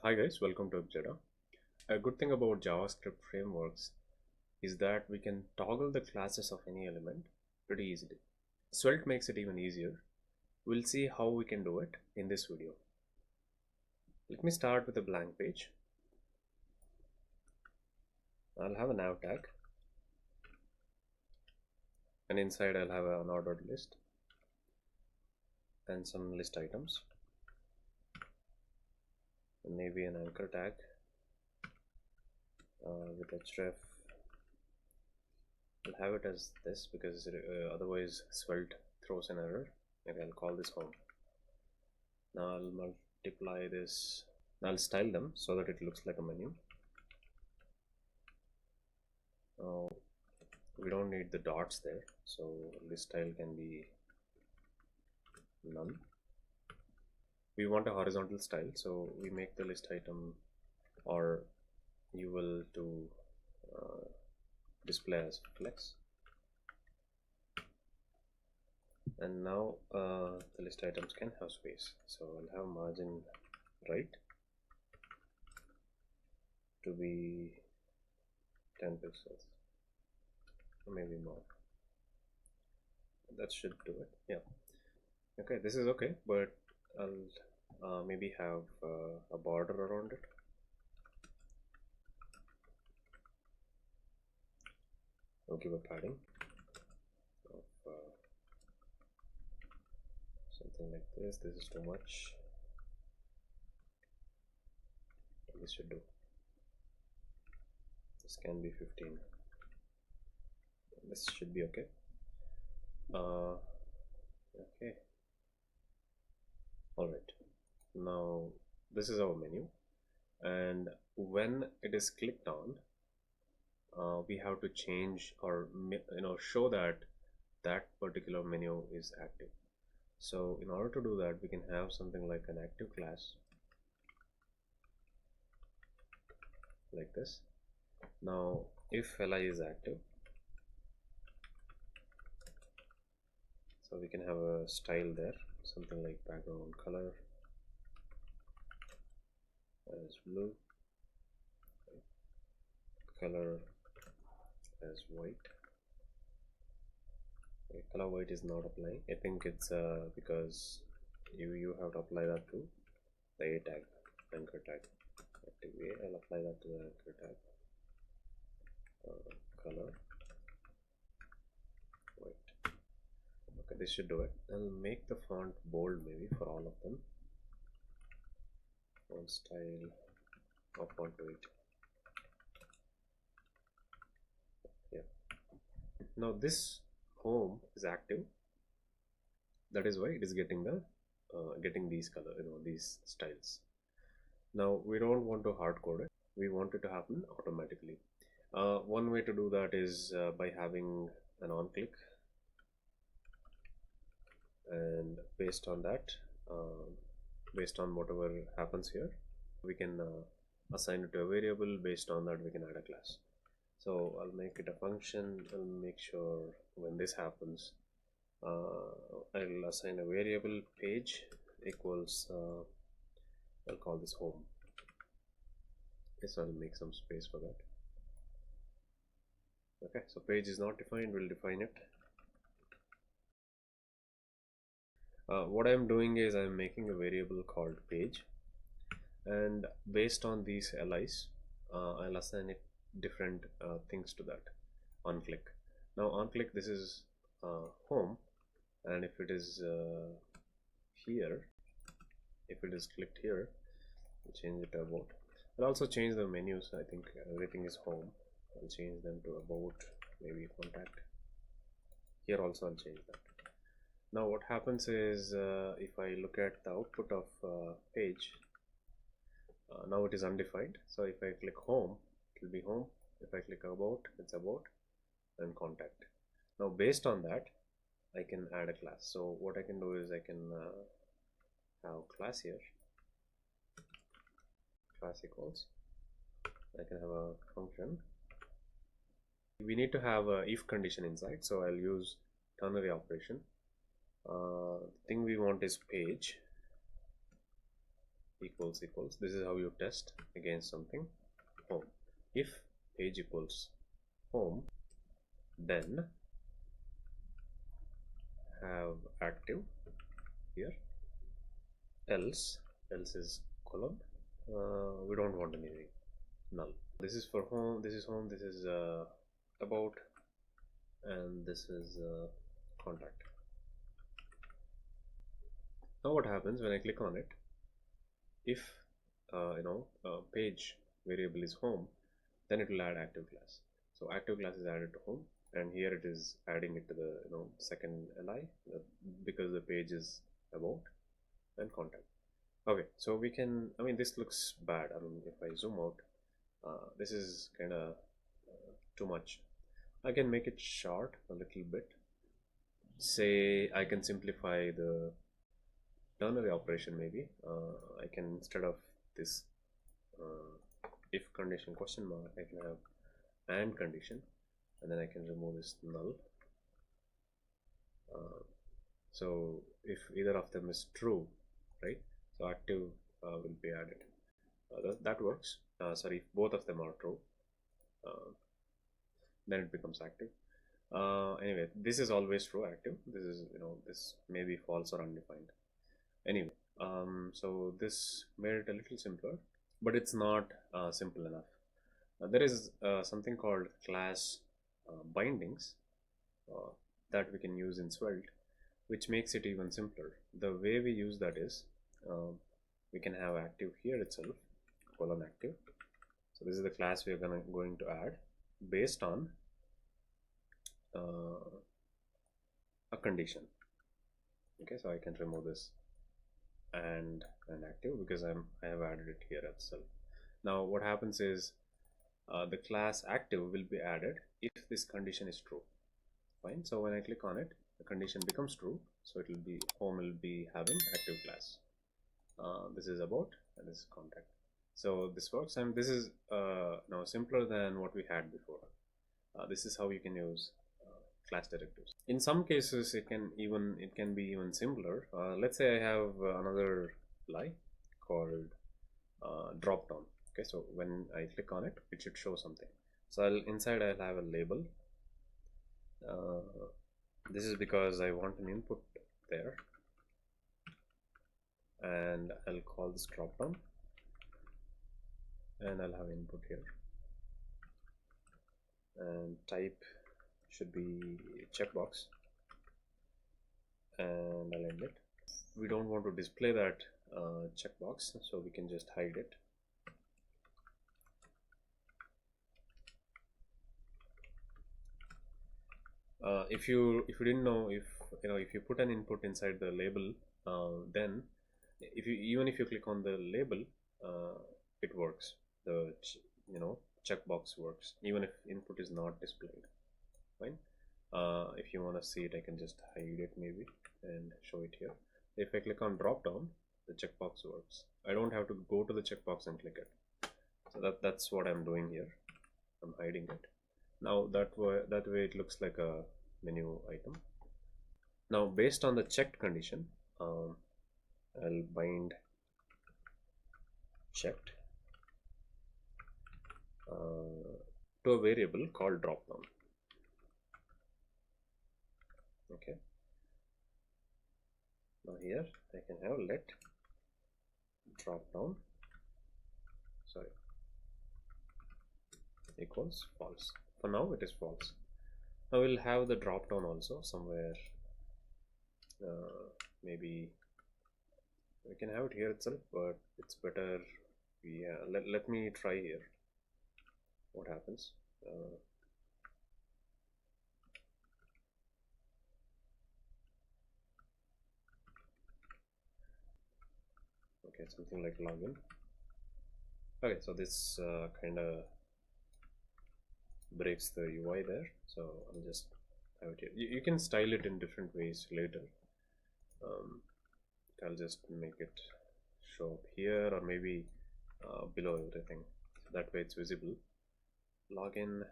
Hi guys, welcome to Jada. A good thing about JavaScript frameworks is that we can toggle the classes of any element pretty easily. Svelte makes it even easier. We'll see how we can do it in this video. Let me start with a blank page. I'll have a nav tag, and inside I'll have an ordered list and some list items, and maybe an anchor tag with href. I'll have it as this because otherwise Svelte throws an error. Maybe I'll call this home. Now I'll multiply this. I'll style them so that it looks like a menu. Now we don't need the dots there, so list style can be none. We want a horizontal style, so we make the list item or UL to display as flex. And now the list items can have space, so I'll have margin right to be 10 pixels, or maybe more. That should do it. Yeah, okay, this is okay, but I'll maybe have a border around it. I'll give a padding of something like this. This is too much. This should do. This can be 15. This should be okay. Okay. Alright. Now this is our menu, and when it is clicked on, we have to change or show that that particular menu is active. So in order to do that, we can have something like an active class like this. Now if li is active, so we can have a style there, something like background color as blue, color as white. Okay, color white is not applying. I think it's because you have to apply that to the a tag, anchor tag. Active a, I'll apply that to the anchor tag. Color white. Okay, this should do it. I'll make the font bold maybe for all of them. Font style of font weight. Yeah. Now this home is active. That is why it is getting the getting these color, these styles. Now we don't want to hard code it. We want it to happen automatically. One way to do that is by having an on click, and based on that, based on whatever happens here, we can assign it to a variable. Based on that, we can add a class. So I'll make it a function. I'll make sure when this happens, I'll assign a variable page equals I'll call this home. Yes, I'll make some space for that. Okay, so page is not defined, we'll define it. What I'm doing is I'm making a variable called page, and based on these LIs, I'll assign it different things to that. On click. Now on click, this is home, and if it is here, if it is clicked here, we'll change it to about. I'll also change the menus. I think everything is home. I'll change them to about, maybe contact. Here also I'll change that. Now what happens is if I look at the output of page, now it is undefined. So if I click home, it will be home. If I click about, it's about, and contact. Now based on that, I can add a class. So what I can do is I can have class here, class equals, I can have a function. We need to have a if condition inside, so I'll use ternary operation. The thing we want is page equals equals. This is how you test against something. Home. If page equals home, then have active here. Else is column. We don't want anything. Null. This is for home. This is home. This is about, and this is contact. Now what happens when I click on it? If page variable is home, then it will add active class. So active class is added to home, and here it is adding it to the second li because the page is about and contact. Okay, so we can, this looks bad. If I zoom out, this is kind of too much. I can make it short a little bit. Say I can simplify the ternary operation. Maybe I can, instead of this if condition question mark, I can have and condition, and then I can remove this null. So if either of them is true, right, so active will be added. That works. Sorry, if both of them are true, then it becomes active. Anyway, this is always true, active. This is, this may be false or undefined. Anyway, so this made it a little simpler, but it's not simple enough. There is something called class bindings that we can use in Svelte, which makes it even simpler. The way we use that is we can have active here itself, colon active. So this is the class we are going to add based on a condition. Okay, so I can remove this and active because I have added it here itself. Now what happens is the class active will be added if this condition is true. Fine. So when I click on it, the condition becomes true, so it will be home will be having active class. This is about and this is contact. So this works, and this is now simpler than what we had before. This is how you can use class directives. In some cases it can be even simpler. Let's say I have another li called Dropdown. Okay, so when I click on it, it should show something. So inside I'll have a label. This is because I want an input there, and I'll call this Dropdown, and I'll have input here, and type should be checkbox, and I'll end it. We don't want to display that checkbox, so we can just hide it. If you didn't know, if you put an input inside the label, then even if you click on the label, it works. The checkbox works even if input is not displayed. Fine. If you want to see it, I can just hide it maybe and show it here. If I click on drop down, the checkbox works. I don't have to go to the checkbox and click it. So that's what I'm doing here. I'm hiding it. Now that way it looks like a menu item. Now based on the checked condition, I'll bind checked to a variable called dropdown. Okay. Now here I can have let dropdown equals false. For now it is false. Now we'll have the dropdown also somewhere. Maybe we can have it here itself, but it's better. Let me try here. What happens? Okay, something like login. Okay, so this kind of breaks the UI there, so I'll just have it here. You can style it in different ways later. I'll just make it show up here, or maybe below everything, so that way it's visible. Login,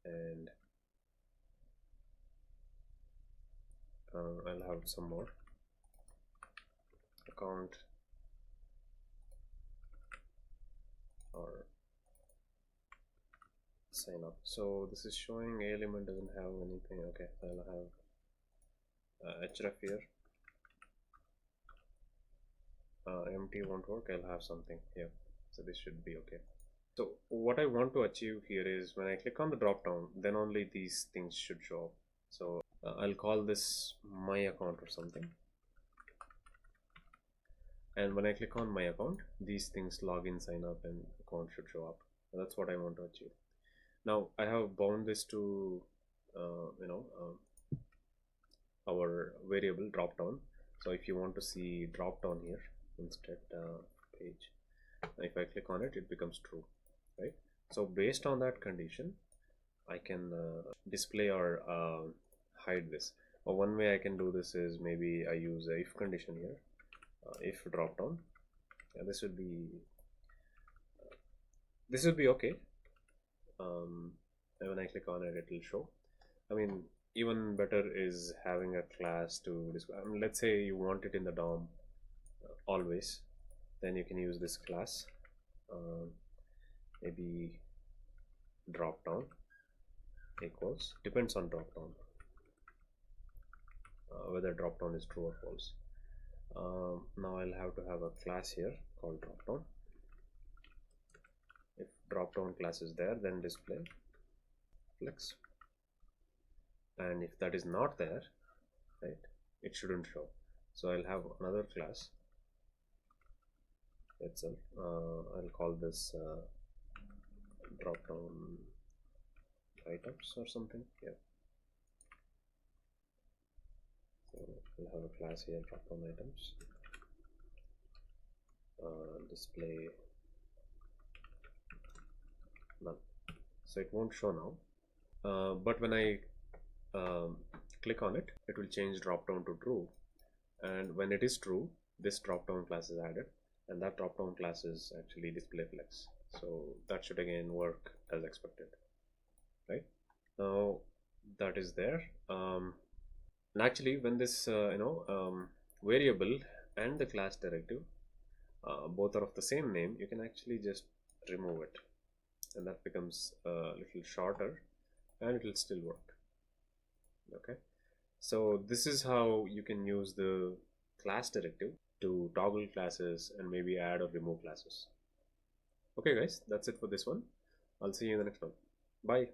and I'll have some more account or sign up. So this is showing a element doesn't have anything. Okay, so I'll have href here. Empty won't work. I'll have something here. So this should be okay. So what I want to achieve here is when I click on the drop down, then only these things should show up. So I'll call this my account or something. And when I click on my account, these things login, sign up, and account should show up. That's what I want to achieve. Now I have bound this to our variable dropdown. So if you want to see dropdown here instead page, if I click on it, it becomes true, right? So based on that condition, I can display or hide this. Or one way I can do this is maybe I use a if condition here. If dropdown, this would be okay. And when I click on it, it will show. I mean, even better is having a class to display. I mean, let's say you want it in the DOM always, then you can use this class. Maybe dropdown equals, depends on dropdown, whether dropdown is true or false. Now I'll have to have a class here called dropdown. If dropdown class is there, then display flex, and if that is not there, right, it shouldn't show. So I'll have another class itself. I'll call this dropdown items or something. Yeah. So we'll have a class here, dropdown items. Display none. So it won't show now. But when I click on it, it will change dropdown to true. And when it is true, this dropdown class is added, and that dropdown class is actually display flex. So that should again work as expected, right? Now that is there. And actually, when this variable and the class directive both are of the same name, you can actually just remove it, and that becomes a little shorter, and it will still work. Okay, so this is how you can use the class directive to toggle classes and maybe add or remove classes. Okay guys, that's it for this one. I'll see you in the next one. Bye.